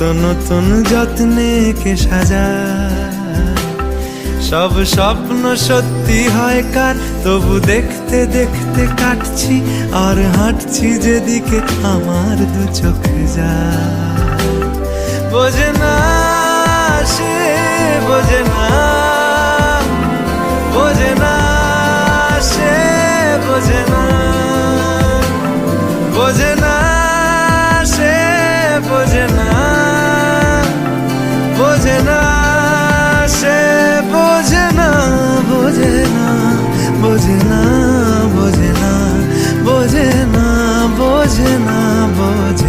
কত নতুন যত্নে কে সাজায়, সব স্বপ্ন সত্যি হয় কার, তবু দেখতে দেখতে কাটছি আর হাঁটছি যেদিকে আমার দু চোখ যায়। বোঝে না সে, বোঝে না, বোঝে না সে, বোঝে না, বোঝে না সে, বোঝে না, বোঝে না সে, বোঝে না, বোঝে না, বোঝে না, বোঝে না, বোঝে না, বোঝে না, বোঝে